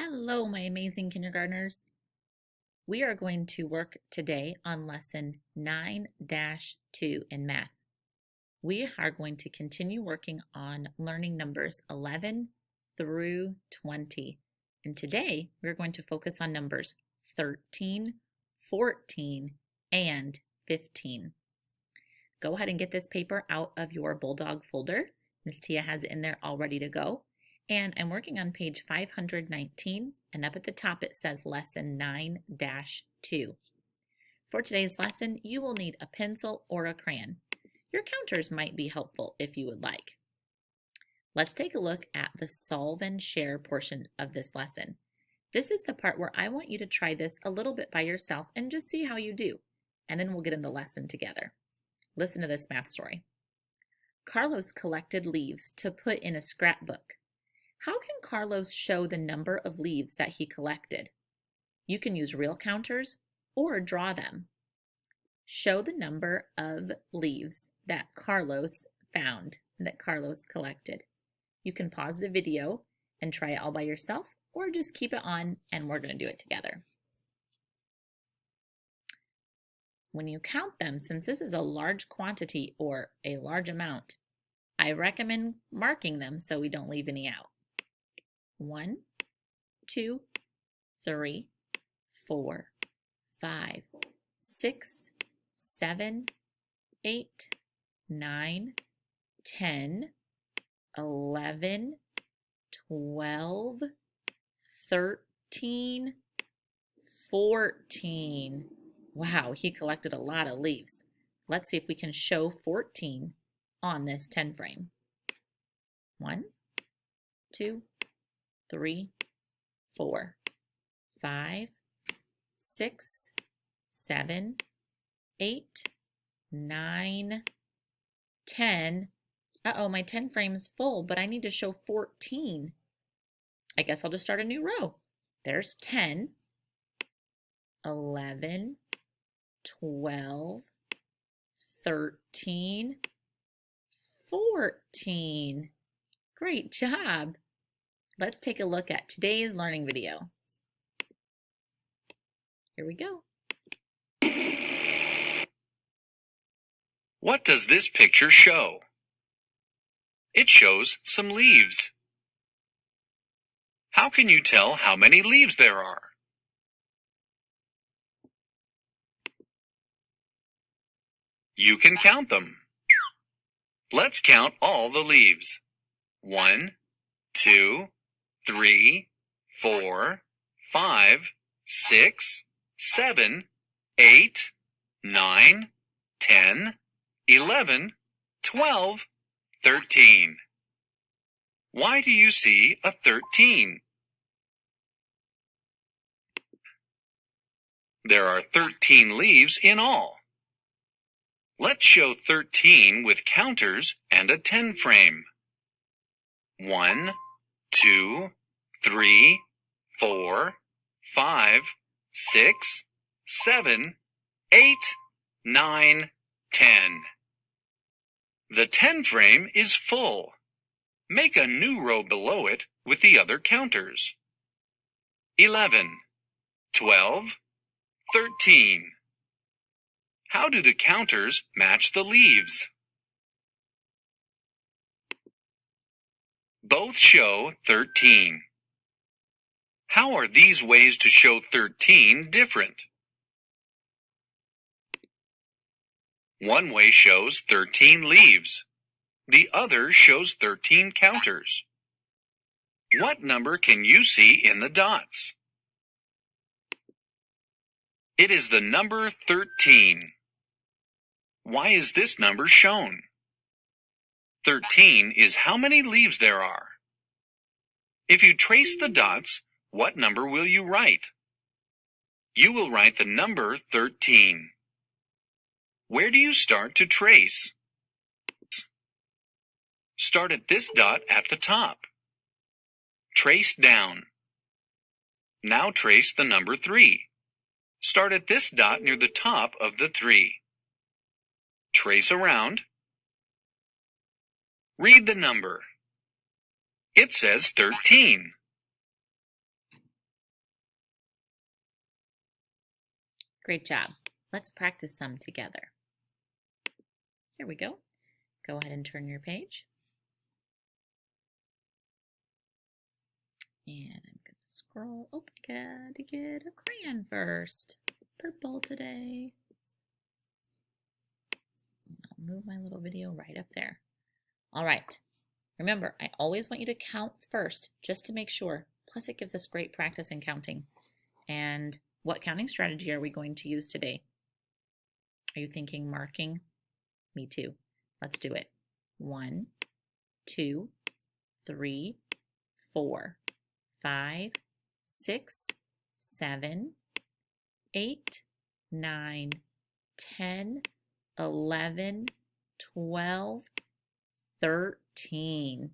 Hello, my amazing kindergartners. We are going to work today on lesson 9-2 in math. We are going to continue working on learning numbers 11 through 20. And today we're going to focus on numbers 13, 14, and 15. Go ahead and get this paper out of your Bulldog folder. Miss Tia has it in there all ready to go. And I'm working on page 519, and up at the top it says lesson 9-2. For today's lesson, you will need a pencil or a crayon. Your counters might be helpful if you would like. Let's take a look at the solve and share portion of this lesson. This is the part where I want you to try this a little bit by yourself and just see how you do. And then we'll get in the lesson together. Listen to this math story. Carlos collected leaves to put in a scrapbook. How can Carlos show the number of leaves that he collected? You can use real counters or draw them. Show the number of leaves that Carlos found, that Carlos collected. You can pause the video and try it all by yourself, or just keep it on and we're going to do it together. When you count them, since this is a large quantity or a large amount, I recommend marking them so we don't leave any out. 1, 2, 3, 4, 5, 6, 7, 8, 9, 10, 11, 12, 13, 14. Wow, he collected a lot of leaves. Let's see if we can show 14 on this 10 frame. 1, 2, 3, 4, 5, 6, 7, 8, 9, 10. Uh-oh, my 10 frame is full, but I need to show 14. I guess I'll just start a new row. There's 10, 11, 12, 13, 14. Great job. Let's take a look at today's learning video. Here we go. What does this picture show? It shows some leaves. How can you tell how many leaves there are? You can count them. Let's count all the leaves. 1, 2, 3, 4, 5, 6, 7, 8, 9, 10, 11, 12, 13. Why do you see a 13? There are 13 leaves in all. Let's show 13 with counters and a 10 frame. 1, 2, 3, 4, 5, 6, 7, 8, 9, 10. The 10 frame is full. Make a new row below it with the other counters. 11, 12, 13. How do the counters match the leaves? Both show 13. How are these ways to show 13 different? One way shows 13 leaves. The other shows 13 counters. What number can you see in the dots? It is the number 13. Why is this number shown? 13 is how many leaves there are. If you trace the dots, what number will you write? You will write the number 13. Where do you start to trace? Start at this dot at the top. Trace down. Now trace the number 3. Start at this dot near the top of the 3. Trace around. Read the number. It says 13. Great job. Let's practice some together. Here we go. Go ahead and turn your page. And I'm going to scroll. Oh, I got to get a crayon first. Purple today. I'll move my little video right up there. All right. Remember, I always want you to count first just to make sure. Plus, it gives us great practice in counting. And what counting strategy are we going to use today? Are you thinking marking? Me too. Let's do it. 1, 2, 3, 4, 5, 6, 7, 8, 9, 10, 11, 12, 13.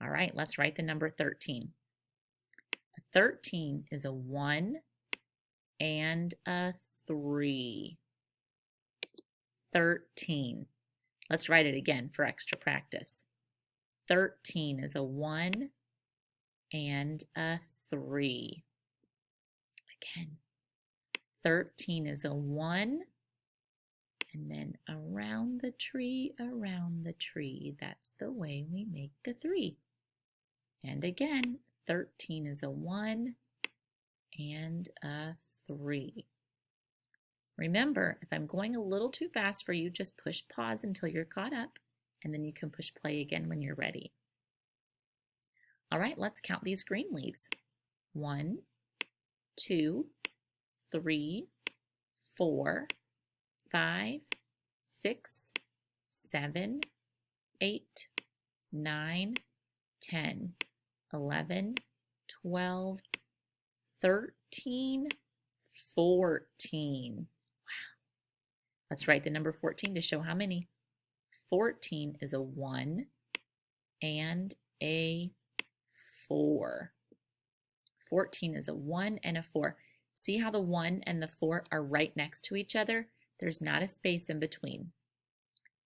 All right, let's write the number 13. 13 is a 1 and a 3. 13. Let's write it again for extra practice. 13 is a 1 and a 3. Again, 13 is a 1, and then around the tree, that's the way we make a 3. And again, 13 is a 1 and a 3. Remember, if I'm going a little too fast for you, just push pause until you're caught up, and then you can push play again when you're ready. All right, let's count these green leaves. 1, 2, 3, 4, 5, 6, 7, 8, 9, 10, 11, 12, 13, 14. Wow. Let's write the number 14 to show how many. 14 is a 1 and a 4. 14 is a 1 and a 4. See how the 1 and the 4 are right next to each other? There's not a space in between.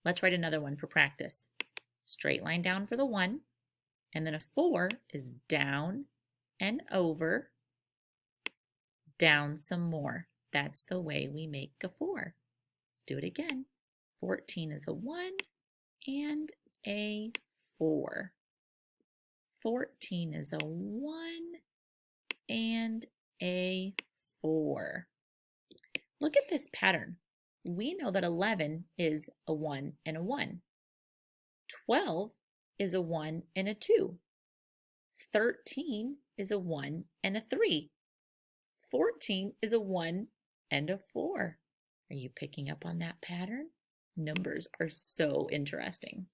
Let's write another one for practice. Straight line down for the 1, and then a 4 is down and over, down some more. That's the way we make a 4. Let's do it again. 14 is a 1 and a 4. 14 is a 1 and a 4. Look at this pattern. We know that 11 is a 1 and a 1. 12 is a 1 and a 2. 13 is a 1 and a 3. 14 is a 1 and a 4. Are you picking up on that pattern? Numbers are so interesting.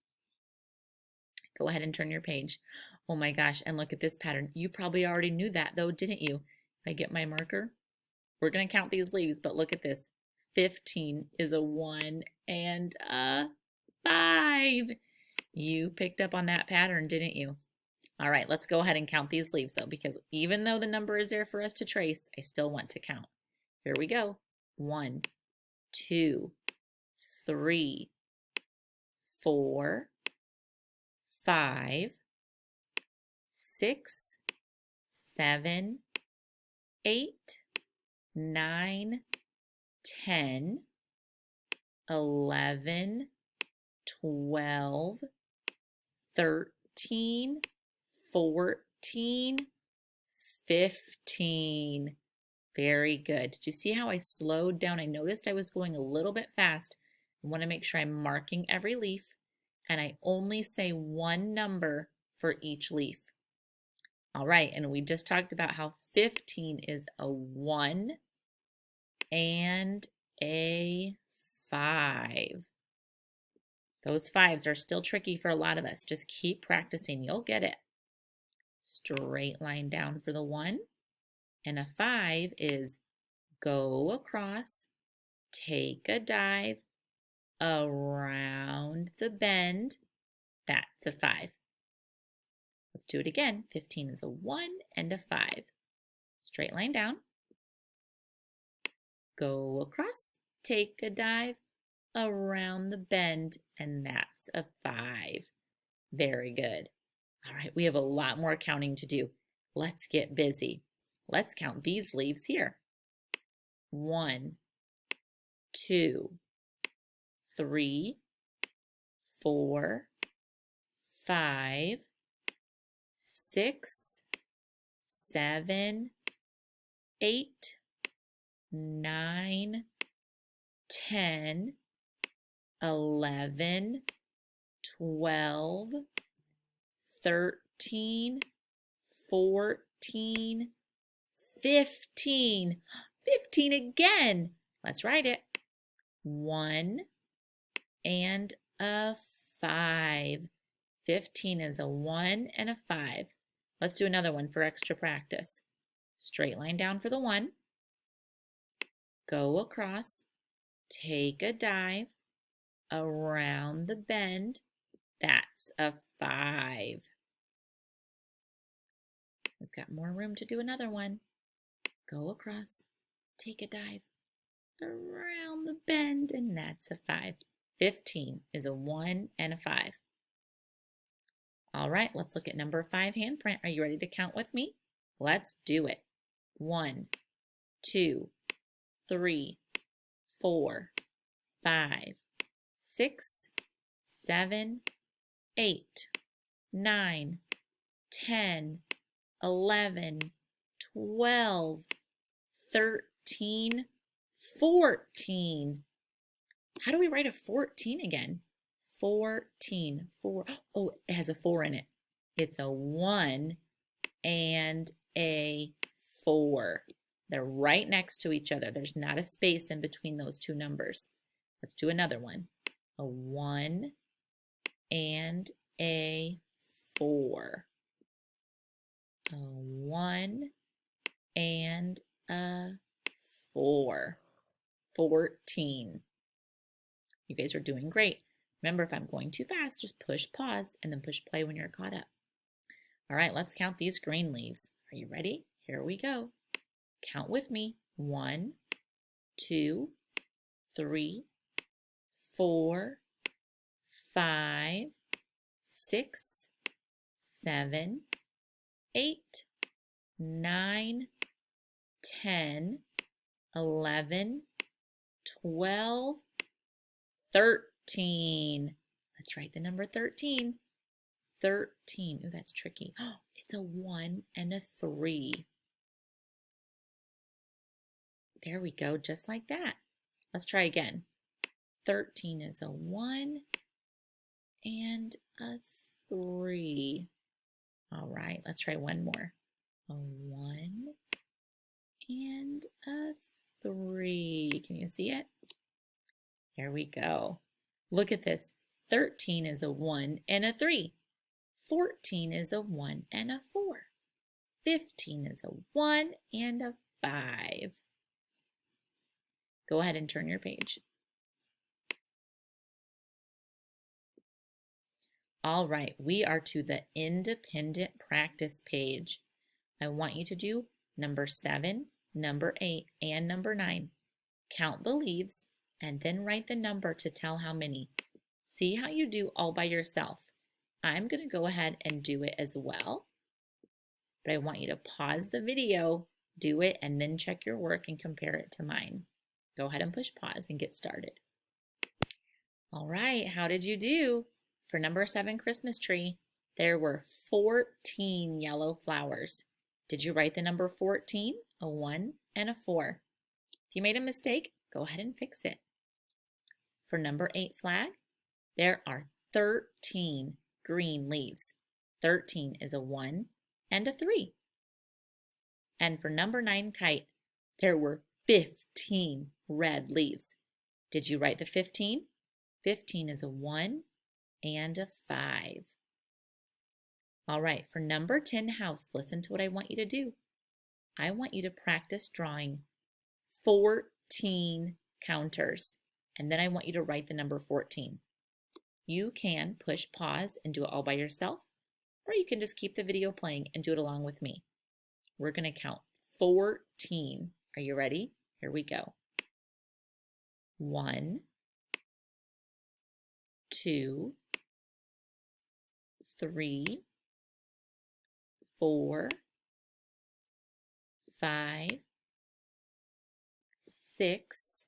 Go ahead and turn your page. Oh my gosh, and look at this pattern. You probably already knew that though, didn't you? If I get my marker, we're going to count these leaves, but look at this. 15 is a 1 and a 5. You picked up on that pattern, didn't you? All right, let's go ahead and count these leaves though, because even though the number is there for us to trace, I still want to count. Here we go. 1, 2, 3, 4, 5, 6, 7, 8, 9, 10, 11, 12, 13, 14, 15. Very good. Did you see how I slowed down? I noticed I was going a little bit fast. I want to make sure I'm marking every leaf, and I only say one number for each leaf. All right, and we just talked about how 15 is a 1 and a 5. Those 5s are still tricky for a lot of us. Just keep practicing. You'll get it. Straight line down for the 1. And a 5 is go across, take a dive, around the bend. That's a 5. Let's do it again. 15 is a 1 and a 5. Straight line down. Go across, take a dive, around the bend, and that's a 5. Very good. All right, we have a lot more counting to do. Let's get busy. Let's count these leaves here. 1, 2, 3, 4, 5, 6, 7, 8, 9, 10, 11, 12, 13, 14, 15. 15 again. Let's write it. 1 and a 5. 15 is a 1 and a 5. Let's do another one for extra practice. Straight line down for the 1. Go across. Take a dive. Around the bend. That's a 5. We've got more room to do another one. Go across. Take a dive. Around the bend, and that's a 5. 15 is a 1 and a 5. All right, let's look at number 5 handprint. Are you ready to count with me? Let's do it. 1, 2, 3, 4, 5, 6, 7, 8, 9, 10, 11, 12, 13, 14. How do we write a 14 again? 14. 4. Oh, it has a 4 in it. It's a 1 and a 4. They're right next to each other. There's not a space in between those two numbers. Let's do another one. A 1 and a 4. A 1 and a 4. 14. You guys are doing great. Remember, if I'm going too fast, just push pause and then push play when you're caught up. All right, let's count these green leaves. Are you ready? Here we go. Count with me. 1, 2, 3, 4, 5, 6, 7, 8, 9, 10, 11, 12, 13. Let's write the number 13. 13. Ooh, that's tricky. Oh, it's a 1 and a 3. There we go, just like that. Let's try again. 13 is a 1 and a 3. All right, let's try one more. A 1 and a 3. Can you see it? Here we go. Look at this. 13 is a 1 and a 3. 14 is a 1 and a 4. 15 is a 1 and a 5. Go ahead and turn your page. All right, we are to the independent practice page. I want you to do number 7, number 8, and number 9. Count the leaves and then write the number to tell how many. See how you do all by yourself. I'm going to go ahead and do it as well, but I want you to pause the video, do it, and then check your work and compare it to mine. Go ahead and push pause and get started. All right, how did you do? For number 7 Christmas tree, there were 14 yellow flowers. Did you write the number 14, a 1, and a 4? If you made a mistake, go ahead and fix it. For number 8 flag, there are 13 green leaves. 13 is a 1 and a 3. And for number 9 kite, there were 15 red leaves. Did you write the 15? 15 is a 1 and a 5. All right, for number 10 house, listen to what I want you to do. I want you to practice drawing 14 counters, and then I want you to write the number 14. You can push pause and do it all by yourself, or you can just keep the video playing and do it along with me. We're going to count 14. Are you ready? Here we go. 1, 2, 3, 4, 5, 6,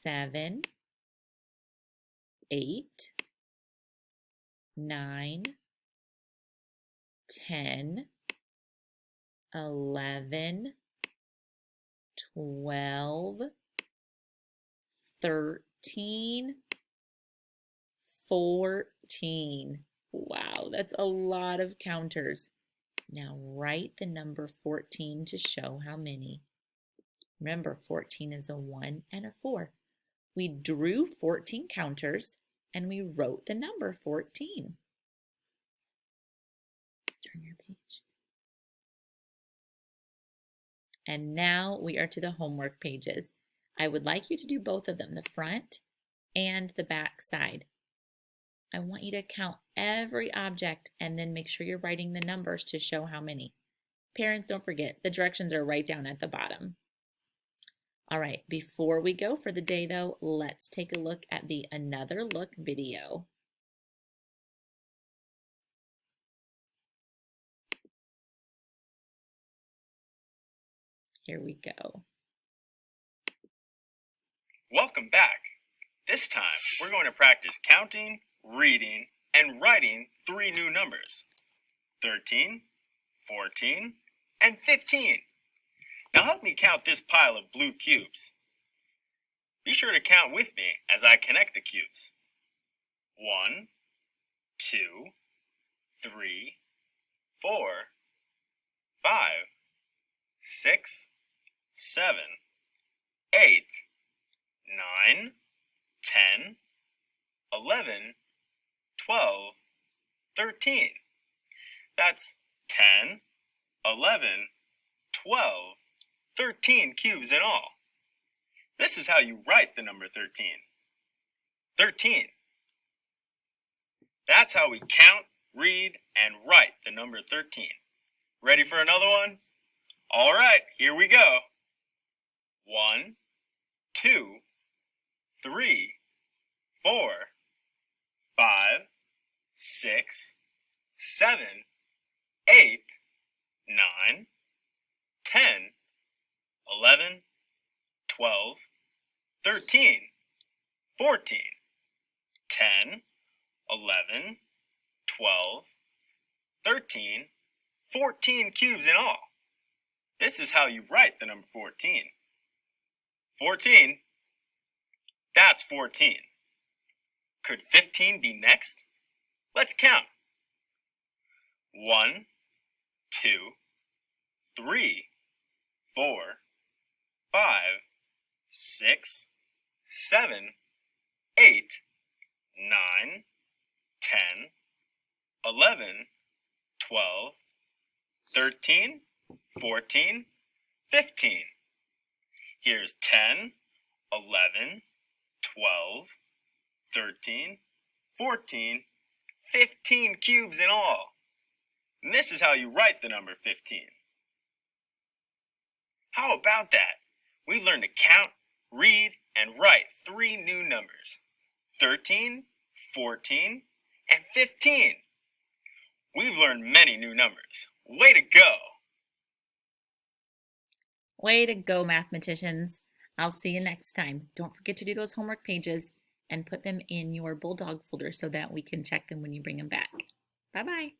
7, 8, 9, 10, 11, 12, 13, 14. Wow, that's a lot of counters. Now write the number 14 to show how many. Remember, 14 is a 1 and a 4. We drew 14 counters and we wrote the number 14. Turn your page. And now we are to the homework pages. I would like you to do both of them, the front and the back side. I want you to count every object and then make sure you're writing the numbers to show how many. Parents, don't forget, the directions are right down at the bottom. All right, before we go for the day though, let's take a look at the Another Look video. Here we go. Welcome back. This time, we're going to practice counting, reading, and writing 3 new numbers: 13, 14, and 15. Now help me count this pile of blue cubes. Be sure to count with me as I connect the cubes. 1, 2, 3, 4, 5, 6, 7, 8, 9, 10, 11, 12, 13. That's 10, 11, 12, 13 cubes in all. This is how you write the number 13. 13. That's how we count, read, and write the number 13. Ready for another one? All right, here we go. 1, 2, 3, 4, 5, 6, 7, 8, 9, 10, 11, 12, 13, 14, 10, 11, 12, 13, 14 cubes in all. This is how you write the number 14. 14, that's 14. Could 15 be next? Let's count. 1, 2, 3, 4, 5, 6, 7, 8, 9, 10, 11, 12, 13, 14, 15. Here's 10, 11, 12, 13, 14, 15 cubes in all. And this is how you write the number 15. How about that? We've learned to count, read, and write 3 new numbers: 13, 14, and 15. We've learned many new numbers. Way to go! Way to go, mathematicians. I'll see you next time. Don't forget to do those homework pages and put them in your Bulldog folder so that we can check them when you bring them back. Bye-bye.